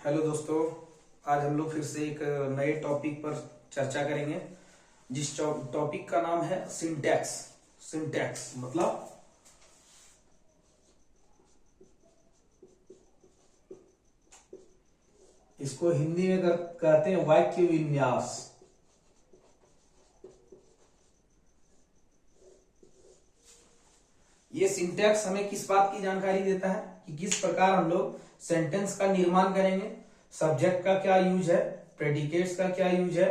Hello दोस्तों, आज हम लोग फिर से एक नए टॉपिक पर चर्चा करेंगे जिस टॉपिक का नाम है सिंटैक्स। सिंटैक्स मतलब इसको हिंदी में कहते हैं वाक्य विन्यास। ये सिंटैक्स हमें किस बात की जानकारी देता है कि किस प्रकार हम लोग सेंटेंस का निर्माण करेंगे, सब्जेक्ट का क्या यूज है, प्रेडिकेट्स का क्या यूज है,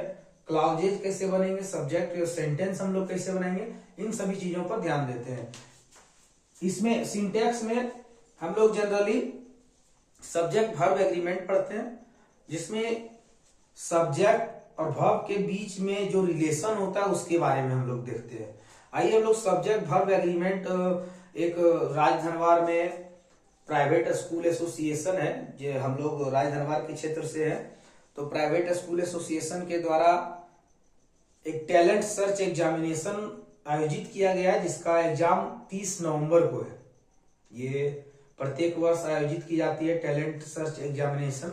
क्लाउजेज कैसे बनेंगे, सब्जेक्ट और सेंटेंस हम लोग कैसे बनाएंगे, इन सभी चीजों पर ध्यान देते हैं। इसमें सिंटैक्स में हम लोग जनरली सब्जेक्ट वर्ब एग्रीमेंट पढ़ते हैं, जिसमें सब्जेक्ट और वर्ब के बीच में जो रिलेशन होता है उसके बारे में हम लोग देखते हैं। आइए हम लोग सब्जेक्ट वर्ब एग्रीमेंट, एक राजधनवार में प्राइवेट स्कूल एसोसिएशन है, जो हम लोग राजधनवार के क्षेत्र से हैं, तो प्राइवेट स्कूल एसोसिएशन के द्वारा एक टैलेंट सर्च एग्जामिनेशन आयोजित किया गया है, जिसका एग्जाम 30 नवंबर को है। ये प्रत्येक वर्ष आयोजित की जाती है talent search examination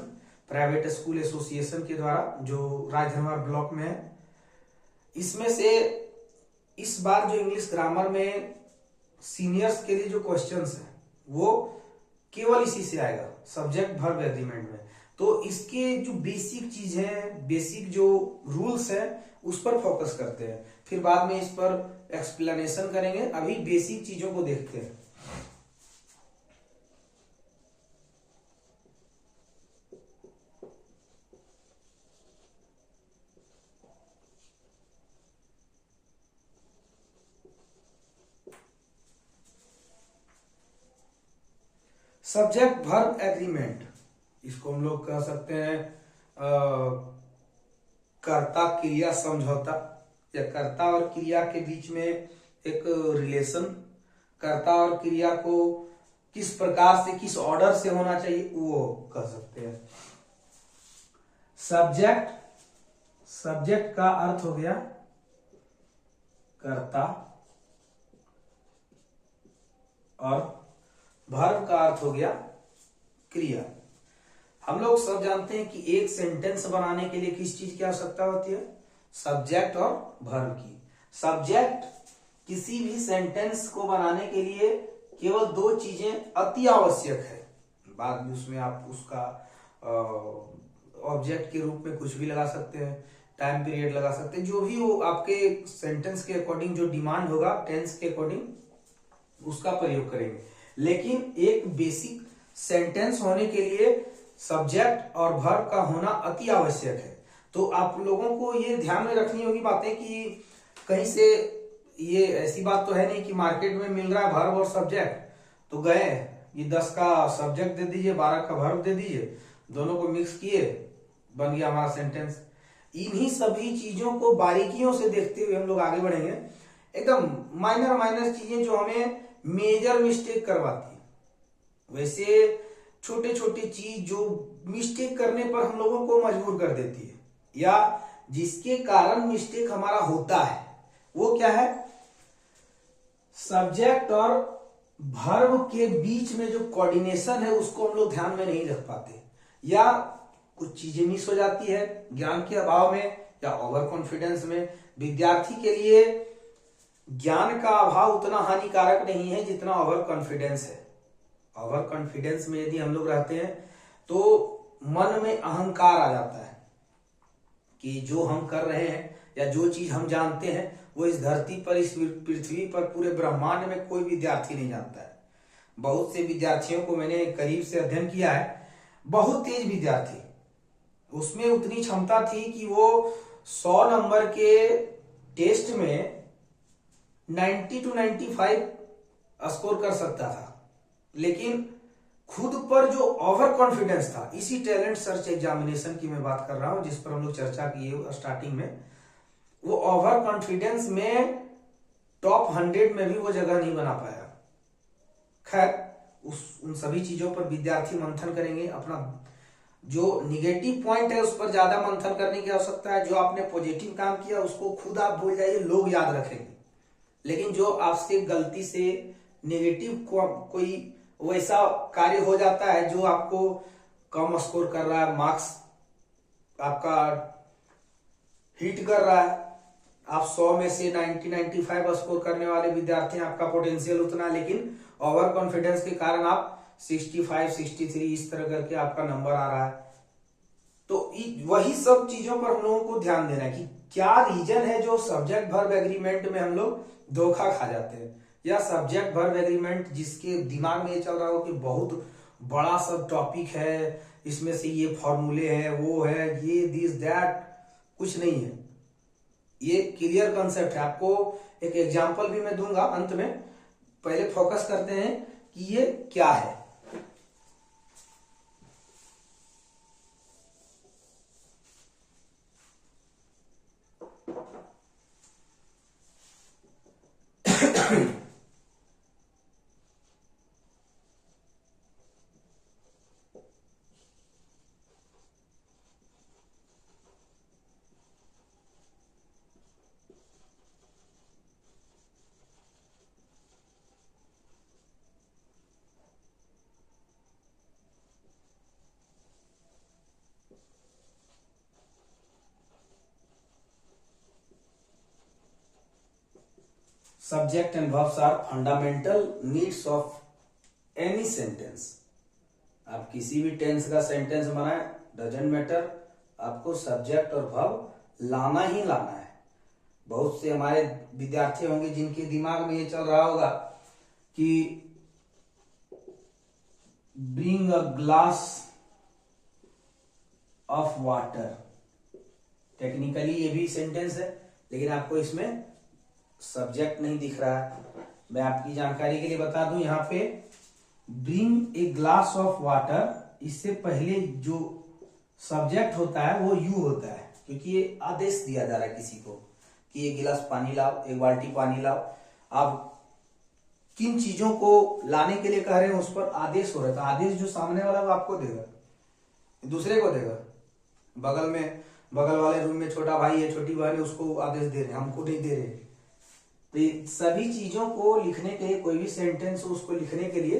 private school association के द्वारा, जो राजधनवार ब्लॉक में है। इसमें से इस बार जो इंग्लिश ग्रामर में सीनियर्स के लिए जो क्वेश्चंस है वो केवल इसी से आएगा, सब्जेक्ट वर्ब एग्रीमेंट में। तो इसके जो बेसिक चीज है, बेसिक जो रूल्स है, उस पर फोकस करते हैं, फिर बाद में इस पर एक्सप्लेनेशन करेंगे। अभी बेसिक चीजों को देखते हैं। सब्जेक्ट वर्ब एग्रीमेंट, इसको हम लोग कह सकते हैं कर्ता क्रिया समझौता, या कर्ता और क्रिया के बीच में एक रिलेशन, कर्ता और क्रिया को किस प्रकार से, किस ऑर्डर से होना चाहिए, वो कह सकते हैं। सब्जेक्ट का अर्थ हो गया कर्ता और वर्ब का अर्थ हो गया क्रिया। हम लोग सब जानते हैं कि एक सेंटेंस बनाने के लिए किस चीज की आवश्यकता होती है, सब्जेक्ट और वर्ब की। सब्जेक्ट किसी भी सेंटेंस को बनाने के लिए केवल दो चीजें अति आवश्यक है, बाद में उसमें आप उसका ऑब्जेक्ट के रूप में कुछ भी लगा सकते हैं, टाइम पीरियड लगा सकते हैं, जो भी वो आपके सेंटेंस के अकॉर्डिंग जो डिमांड होगा, टेंस के अकॉर्डिंग उसका प्रयोग करेंगे। लेकिन एक बेसिक सेंटेंस होने के लिए सब्जेक्ट और वर्ब का होना अति आवश्यक है। तो आप लोगों को ये ध्यान में रखनी होगी बातें कि कहीं से ये ऐसी बात तो है नहीं कि मार्केट में मिल रहा है वर्ब और सब्जेक्ट, तो गए ये 10 का सब्जेक्ट दे दीजिए, 12 का वर्ब दे दीजिए, दोनों को मिक्स किए, बन गया हमारा सेंटेंस। इन्हीं सभी चीजों को बारीकियों से देखते हुए हम लोग आगे बढ़ेंगे। एकदम माइनर चीजें जो हमें मेजर मिस्टेक करवाती है, वैसे छोटे छोटे चीज जो मिस्टेक करने पर हम लोगों को मजबूर कर देती है, या जिसके कारण मिस्टेक हमारा होता है, वो क्या है, सब्जेक्ट और वर्ब के बीच में जो कोऑर्डिनेशन है उसको हम लोग ध्यान में नहीं रख पाते, या कुछ चीजें मिस हो जाती है ज्ञान के अभाव में या ओवर कॉन्फिडेंस में। विद्यार्थी के लिए ज्ञान का अभाव उतना हानिकारक नहीं है जितना ओवर कॉन्फिडेंस है। ओवर कॉन्फिडेंस में यदि हम लोग रहते हैं तो मन में अहंकार आ जाता है कि जो हम कर रहे हैं या जो चीज हम जानते हैं वो इस धरती पर, इस पृथ्वी पर, पूरे ब्रह्मांड में कोई विद्यार्थी नहीं जानता है। बहुत से विद्यार्थियों को मैंने करीब से अध्ययन किया है, बहुत तेज विद्यार्थी, उसमें उतनी क्षमता थी कि वो 100 नंबर के टेस्ट में 90 to 95 स्कोर कर सकता था, लेकिन खुद पर जो ओवर कॉन्फिडेंस था, इसी टैलेंट सर्च एग्जामिनेशन की मैं बात कर रहा हूं जिस पर हम लोग चर्चा किए स्टार्टिंग में, वो ओवर कॉन्फिडेंस में टॉप 100 में भी वो जगह नहीं बना पाया। खैर उन सभी चीजों पर विद्यार्थी मंथन करेंगे। अपना जो निगेटिव पॉइंट है उस पर ज्यादा मंथन करने की आवश्यकता है, जो आपने पॉजिटिव काम किया उसको खुद आप भूल जाइए, लोग याद रखेंगे। लेकिन जो आपसे गलती से नेगेटिव कोई वैसा कार्य हो जाता है जो आपको कम स्कोर कर रहा है, मार्क्स आपका हिट कर रहा है, आप 100 में से 90-95 स्कोर करने वाले विद्यार्थी हैं, आपका पोटेंशियल उतना है, लेकिन ओवर कॉन्फिडेंस के कारण आप 65-63 इस तरह करके आपका नंबर आ रहा है। तो वही सब चीजों पर हम लोगों को ध्यान देना है कि क्या रीजन है जो सब्जेक्ट वर्ब एग्रीमेंट में हम लोग धोखा खा जाते हैं, या सब्जेक्ट वर्ब एग्रीमेंट जिसके दिमाग में ये चल रहा हो कि बहुत बड़ा सब टॉपिक है, इसमें से ये फॉर्मूले हैं, वो है, ये दिस दैट, कुछ नहीं है। ये क्लियर कंसेप्ट है। आपको एक एग्जांपल भी मैं दूंगा अंत में, पहले फोकस करते हैं कि ये क्या है। Subject and verbs are fundamental needs of any sentence. आप किसी भी टेंस का सेंटेंस बनाए, डजंट मैटर, आपको सब्जेक्ट और वर्ब लाना ही लाना है। बहुत से हमारे विद्यार्थी होंगे जिनके दिमाग में ये चल रहा होगा कि bring a glass of water, technically ये भी सेंटेंस है, लेकिन आपको इसमें सब्जेक्ट नहीं दिख रहा है। मैं आपकी जानकारी के लिए बता दूं, यहाँ पे bring a glass of water, इससे पहले जो सब्जेक्ट होता है वो यू होता है, क्योंकि ये आदेश दिया जा रहा है किसी को कि एक गिलास पानी लाओ, एक बाल्टी पानी लाओ। आप किन चीजों को लाने के लिए कह रहे हैं उस पर आदेश हो रहा था। आदेश जो सामने वाला वो आपको देगा, दूसरे को देगा। बगल वाले रूम में छोटा भाई है, छोटी बहन है, उसको आदेश दे रहे हैं, हमको नहीं दे रहे। तो सभी चीजों को लिखने के लिए, कोई भी सेंटेंस हो उसको लिखने के लिए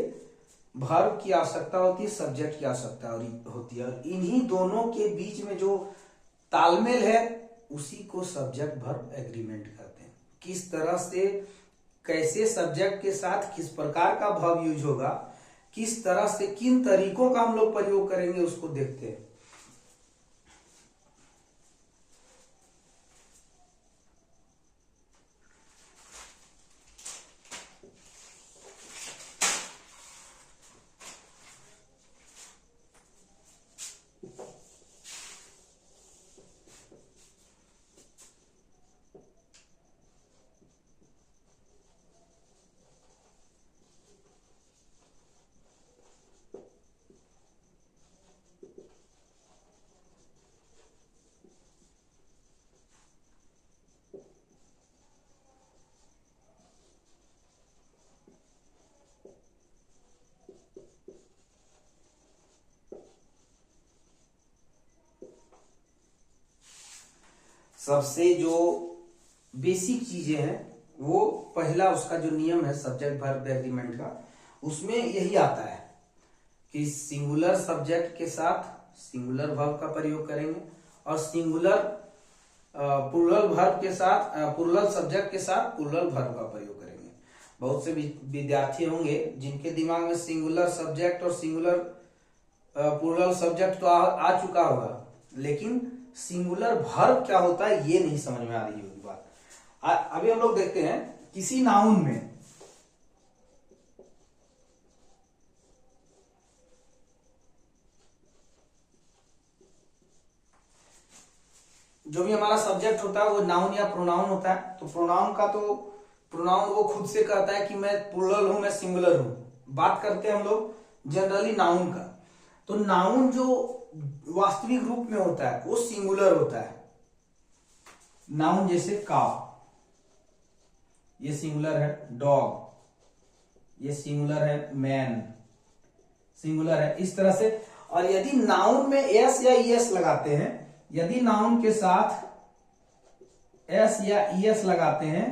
वर्ब की आवश्यकता होती है, सब्जेक्ट की आवश्यकता होती है, और इन्हीं दोनों के बीच में जो तालमेल है उसी को सब्जेक्ट वर्ब एग्रीमेंट कहते हैं। किस तरह से, कैसे सब्जेक्ट के साथ किस प्रकार का वर्ब यूज होगा, किस तरह से, किन तरीकों का हम लोग प्रयोग करेंगे, उसको देखते हैं। सबसे जो बेसिक चीजें हैं, वो पहला उसका जो नियम है सब्जेक्ट वर्ब एग्रीमेंट का, उसमें यही आता है कि सिंगुलर सब्जेक्ट के साथ सिंगुलर वर्ब का प्रयोग करेंगे, और सिंगुलर प्लूरल वर्ब के साथ, प्लूरल सब्जेक्ट के साथ प्लूरल वर्ब का प्रयोग करेंगे। बहुत से विद्यार्थी होंगे जिनके दिमाग में सिंगुलर सब्जेक्ट और सिंगुलर प्लूरल सब्जेक्ट तो आ चुका होगा, लेकिन सिंगुलर वर्ब क्या होता है ये नहीं समझ में आ रही होगी बात। अभी हम लोग देखते हैं किसी नाउन में, जो भी हमारा सब्जेक्ट होता है वो नाउन या प्रोनाउन होता है। तो प्रोनाउन वो खुद से कहता है कि मैं प्लूरल हूं, मैं सिंगुलर हूं। बात करते हैं हम लोग जनरली नाउन का। तो नाउन जो वास्तविक रूप में होता है वो सिंगुलर होता है। नाउन जैसे काव, ये सिंगुलर है। डॉग, ये सिंगुलर है। मैन, सिंगुलर है। इस तरह से, और यदि नाउन में एस या ईएस लगाते हैं, यदि नाउन के साथ एस या ईएस लगाते हैं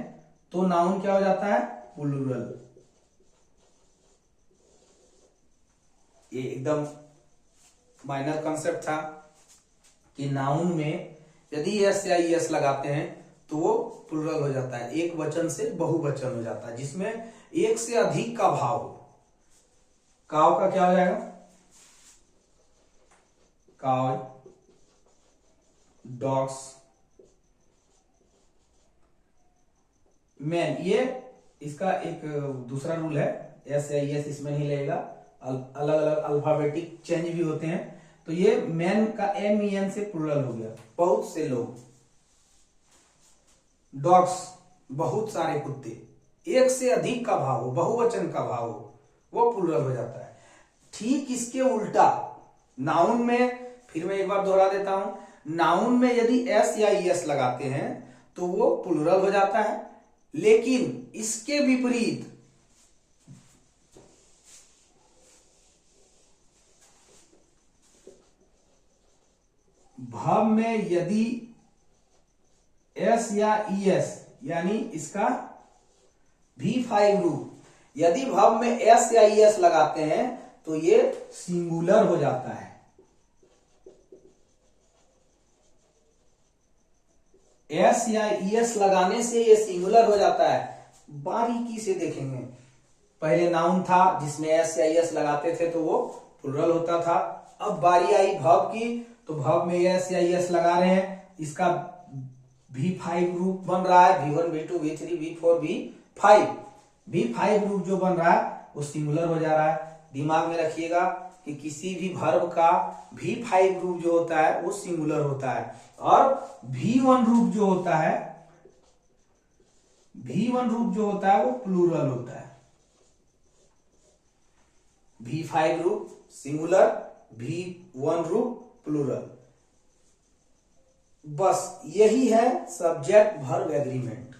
तो नाउन क्या हो जाता है? प्लूरल। ये एकदम माइनर कॉन्सेप्ट था कि नाउन में यदि एस या ईएस लगाते हैं तो वो प्लूरल हो जाता है, एक वचन से बहुवचन हो जाता है, जिसमें एक से अधिक का भाव हो। काव का क्या हो जाएगा? काव, डॉग्स, मैन। ये इसका एक दूसरा रूल है, एस या ईएस इसमें नहीं लगेगा, अलग अलग अल्फाबेटिक चेंज भी होते हैं। तो ये मैन का MEN से प्लूरल हो गया, बहुत से लोग। डॉग्स, बहुत सारे कुत्ते, एक से अधिक का भाव हो, बहुवचन का भाव हो, वो प्लूरल हो जाता है। ठीक इसके उल्टा नाउन में, फिर मैं एक बार दोहरा देता हूं, नाउन में यदि एस या ईएस लगाते हैं तो वो प्लूरल हो जाता है, लेकिन इसके विपरीत वर्ब में यदि एस या ईएस यानी इसका V5 रूप, यदि वर्ब में एस या ईएस लगाते हैं तो ये सिंगुलर हो जाता है। एस या ईएस लगाने से ये सिंगुलर हो जाता है। बारीकी से देखेंगे, पहले नाउन था जिसमें एस या ईएस लगाते थे तो वो प्लूरल होता था। अब बारी आई वर्ब की, तो वर्ब में एस या ईएस लगा रहे हैं, इसका V5 रूप बन रहा है, V1 V2 V3 V4 V5। V5 रूप जो बन रहा है वो सिंगुलर हो जा रहा है। दिमाग में रखिएगा कि किसी भी वर्ब का V5 रूप जो होता है वो सिंगुलर होता है, और V1 रूप जो होता है, V1 रूप जो होता है वो प्लूरल होता है। V5 रूप सिंगुलर, V1 रूप प्लूरल। बस यही है सब्जेक्ट वर्ब एग्रीमेंट।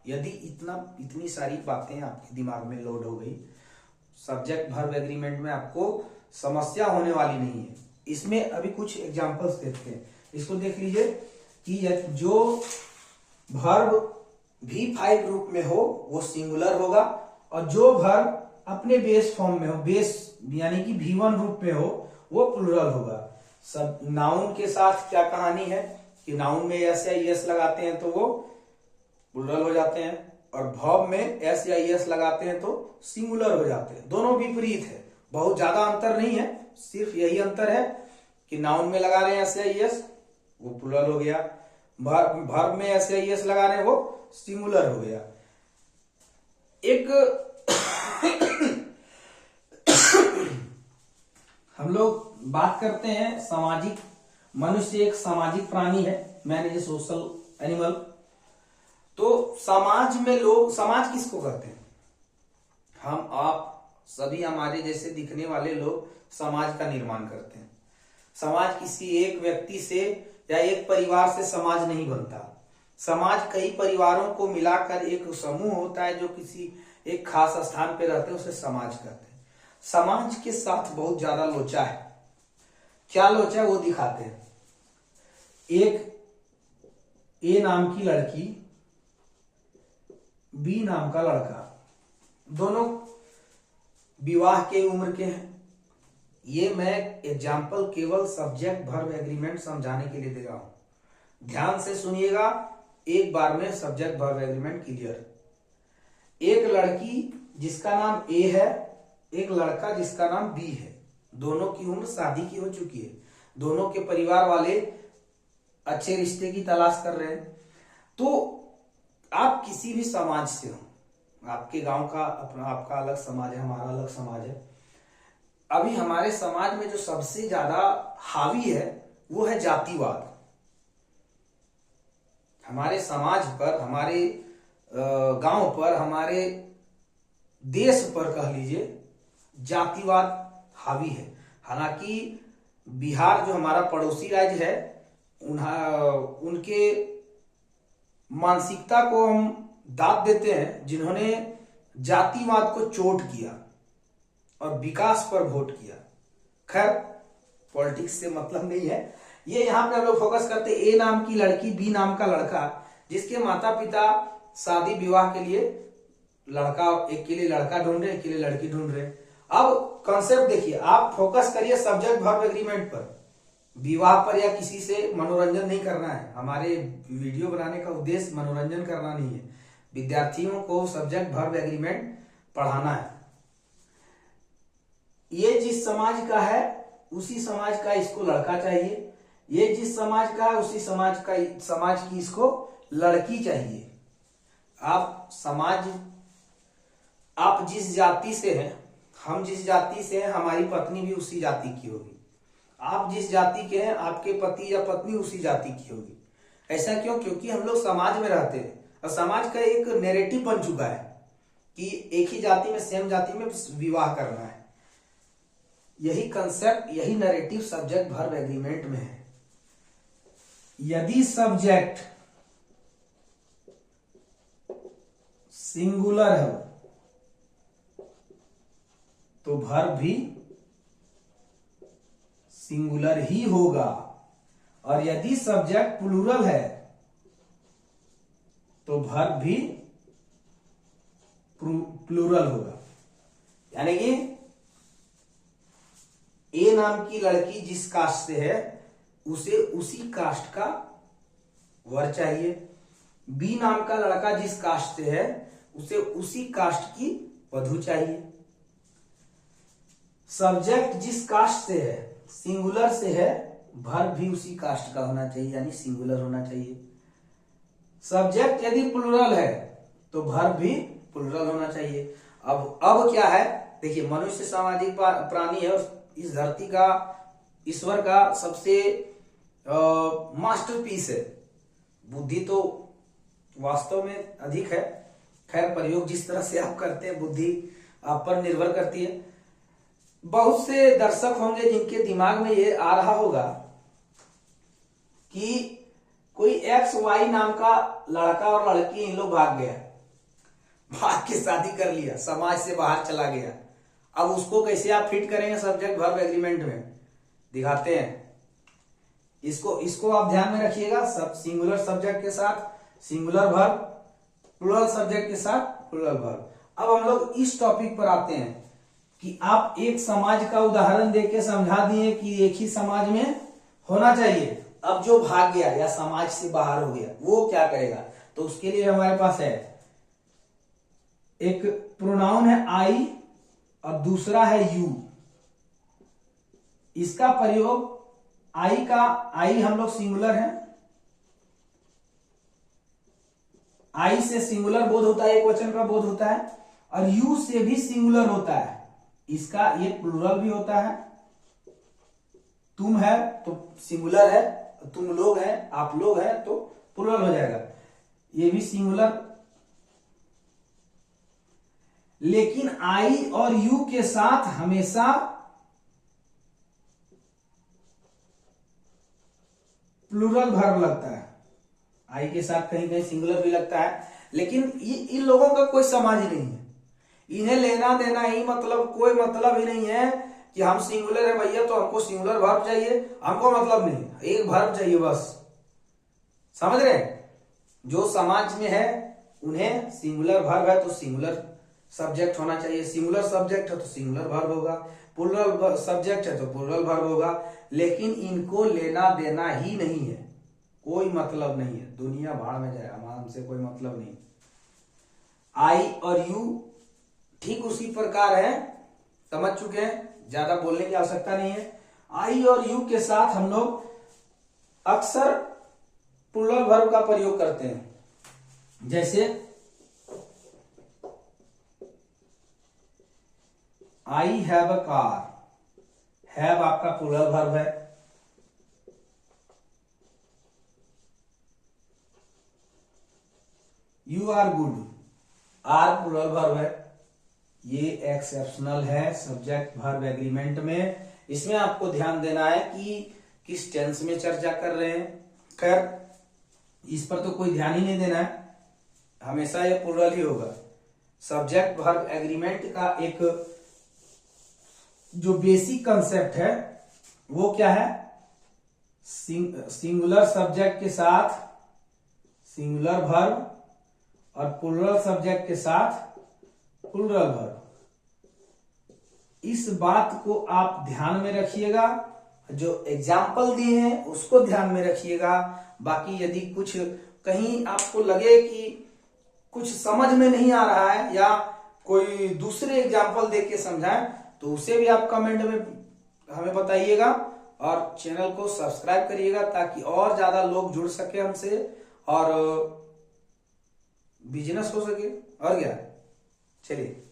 यदि इतनी सारी बातें आपके दिमाग में लोड हो गई, सब्जेक्ट वर्ब एग्रीमेंट में आपको समस्या होने वाली नहीं है। इसमें अभी कुछ एग्जांपल्स देखते हैं, इसको देख लीजिए कि जो वर्ब V5 रूप में हो वो सिंगुलर होगा, और जो वर्ब अपने बेस फॉर्म में हो, बेस यानी कि V1 रूप में हो, वो प्लूरल होगा। सब नाउन के साथ क्या कहानी है कि नाउन में एस या ईएस लगाते हैं तो वो प्लूरल हो जाते हैं, और वर्ब में एस या ईएस लगाते हैं तो सिंगुलर हो जाते हैं। दोनों विपरीत है, बहुत ज्यादा अंतर नहीं है, सिर्फ यही अंतर है कि नाउन में लगा रहे हैं एस या ईएस वो प्लूरल हो गया, वर्ब में एस या ईएस लगा रहे हैं वो सिंगुलर हो गया। एक हम लोग बात करते हैं सामाजिक, मनुष्य एक सामाजिक प्राणी है, man is a social animal. तो समाज में लोग, समाज किसको कहते हैं? हम आप सभी हमारे जैसे दिखने वाले लोग समाज का निर्माण करते हैं। समाज किसी एक व्यक्ति से या एक परिवार से समाज नहीं बनता। समाज कई परिवारों को मिलाकर एक समूह होता है जो किसी एक खास स्थान पे रहते हैं, उसे समाज कहते हैं। समाज के साथ बहुत ज्यादा लोचा है। क्या लोचा है वो दिखाते हैं। एक ए नाम की लड़की, बी नाम का लड़का, दोनों विवाह के उम्र के हैं। ये मैं एग्जाम्पल केवल सब्जेक्ट वर्ब एग्रीमेंट समझाने के लिए दे रहा हूं। ध्यान से सुनिएगा, एक बार में सब्जेक्ट वर्ब एग्रीमेंट क्लियर। एक लड़की जिसका नाम ए है, एक लड़का जिसका नाम बी है, दोनों की उम्र शादी की हो चुकी है, दोनों के परिवार वाले अच्छे रिश्ते की तलाश कर रहे हैं। तो आप किसी भी समाज से हो, आपके गांव का अपना आपका अलग समाज है, हमारा अलग समाज है। अभी हमारे समाज में जो सबसे ज्यादा हावी है वो है जातिवाद। हमारे समाज पर, हमारे गांव पर, हमारे देश पर कह लीजिए जातिवाद हावी है। हालांकि बिहार जो हमारा पड़ोसी राज्य है, उनके मानसिकता को हम दाद देते हैं जिन्होंने जातिवाद को चोट किया और विकास पर वोट किया। खैर पॉलिटिक्स से मतलब नहीं है, ये यहाँ पे हम लोग फोकस करते ए नाम की लड़की, बी नाम का लड़का, जिसके माता पिता शादी विवाह के लिए लड़का, एक के लिए लड़का ढूंढ रहे, एक के लिए लड़की ढूंढ रहे, अब कॉन्सेप्ट देखिए, आप फोकस करिए सब्जेक्ट वर्ब एग्रीमेंट पर, विवाह पर या किसी से मनोरंजन नहीं करना है। हमारे वीडियो बनाने का उद्देश्य मनोरंजन करना नहीं है, विद्यार्थियों को सब्जेक्ट वर्ब एग्रीमेंट पढ़ाना है। ये जिस समाज का है उसी समाज का इसको लड़का चाहिए, ये जिस समाज का है उसी समाज की इसको लड़की चाहिए। आप जिस जाति से हैं, हम जिस जाति से हैं, हमारी पत्नी भी उसी जाति की होगी। आप जिस जाति के हैं, आपके पति या पत्नी उसी जाति की होगी। ऐसा क्यों? क्योंकि हम लोग समाज में रहते हैं और समाज का एक नैरेटिव बन चुका है कि एक ही जाति में, सेम जाति में विवाह करना है। यही कंसेप्ट, यही नैरेटिव सब्जेक्ट वर्ब एग्रीमेंट में है। यदि सब्जेक्ट सिंगुलर है तो वर्ब भी सिंगुलर ही होगा, और यदि सब्जेक्ट प्लूरल है तो वर्ब भी प्लूरल होगा। यानी कि ए नाम की लड़की जिस कास्ट से है उसे उसी कास्ट का वर चाहिए, बी नाम का लड़का जिस कास्ट से है उसे उसी कास्ट की वधू चाहिए। सब्जेक्ट जिस कास्ट से है, सिंगुलर से है, वर्ब भी उसी कास्ट का होना चाहिए, यानी सिंगुलर होना चाहिए। सब्जेक्ट यदि प्लूरल है तो वर्ब भी प्लूरल होना चाहिए। अब क्या है, देखिए, मनुष्य सामाजिक प्राणी है, इस धरती का, ईश्वर का सबसे मास्टरपीस है। बुद्धि तो वास्तव में अधिक है, खैर प्रयोग जिस तरह से आप करते हैं बुद्धि आप पर निर्भर करती है। बहुत से दर्शक होंगे जिनके दिमाग में ये आ रहा होगा कि कोई XY नाम का लड़का और लड़की, इन लोग भाग के शादी कर लिया, समाज से बाहर चला गया। अब उसको कैसे आप फिट करेंगे सब्जेक्ट वर्ब एग्रीमेंट में, दिखाते हैं। इसको आप ध्यान में रखिएगा, सब सिंगुलर सब्जेक्ट के साथ सिंगुलर वर्ब, प्लूरल सब्जेक्ट के साथ प्लूरल वर्ब। अब हम लोग इस टॉपिक पर आते हैं कि आप एक समाज का उदाहरण देके समझा दिए कि एक ही समाज में होना चाहिए। अब जो भाग गया या समाज से बाहर हो गया वो क्या करेगा? तो उसके लिए हमारे पास है एक प्रोनाउन है आई और दूसरा है यू। इसका प्रयोग आई हम लोग सिंगुलर है, आई से सिंगुलर बोध होता है, एक वचन का बोध होता है, और यू से भी सिंगुलर होता है। इसका ये प्लूरल भी होता है। तुम है तो सिंगुलर है, तुम लोग हैं, आप लोग हैं तो प्लूरल हो जाएगा, ये भी सिंगुलर। लेकिन आई और यू के साथ हमेशा प्लूरल वर्ब लगता है। आई के साथ कहीं कहीं सिंगुलर भी लगता है, लेकिन इन लोगों का कोई समाज नहीं है, इन्हें लेना देना ही मतलब, कोई मतलब ही नहीं है कि हम सिंगुलर है भैया तो हमको सिंगुलर वर्ब चाहिए, हमको मतलब नहीं, एक वर्ब चाहिए बस। समझ रहे? जो समाज में है उन्हें सिंगुलर वर्ब है तो सिंगुलर सब्जेक्ट होना चाहिए, सिंगुलर सब्जेक्ट है तो सिंगुलर वर्ब होगा, प्लूरल सब्जेक्ट है तो प्लूरल वर्ब होगा। लेकिन इनको लेना देना ही नहीं है, कोई मतलब नहीं है, दुनिया भाड़ में जाए, हमसे कोई मतलब नहीं। आई और यू ठीक उसी प्रकार है, समझ चुके हैं, ज्यादा बोलने की आवश्यकता नहीं है। आई और यू के साथ हम लोग अक्सर प्लूरल वर्ब का प्रयोग करते हैं, जैसे I have a car. Have आपका प्लूरल वर्ब है, you are good, are plural verb है। ये एक्सेप्शनल है सब्जेक्ट वर्ब एग्रीमेंट में। इसमें आपको ध्यान देना है कि किस टेंस में चर्चा कर रहे हैं। खैर इस पर तो कोई ध्यान ही नहीं देना है, हमेशा ये प्लूरल ही होगा। सब्जेक्ट वर्ब एग्रीमेंट का एक जो बेसिक कंसेप्ट है वो क्या है? सिंगुलर सब्जेक्ट के साथ सिंगुलर वर्ब और प्लूरल सब्जेक्ट के साथ प्लूरल वर्ब। इस बात को आप ध्यान में रखिएगा, जो एग्जाम्पल दिए हैं उसको ध्यान में रखिएगा। बाकी यदि कुछ कहीं आपको लगे कि कुछ समझ में नहीं आ रहा है या कोई दूसरे एग्जाम्पल देके समझाएं तो उसे भी आप कमेंट में हमें बताइएगा, और चैनल को सब्सक्राइब करिएगा ताकि और ज्यादा लोग जुड़ सके हमसे और बिजनेस हो सके। और क्या, चलिए।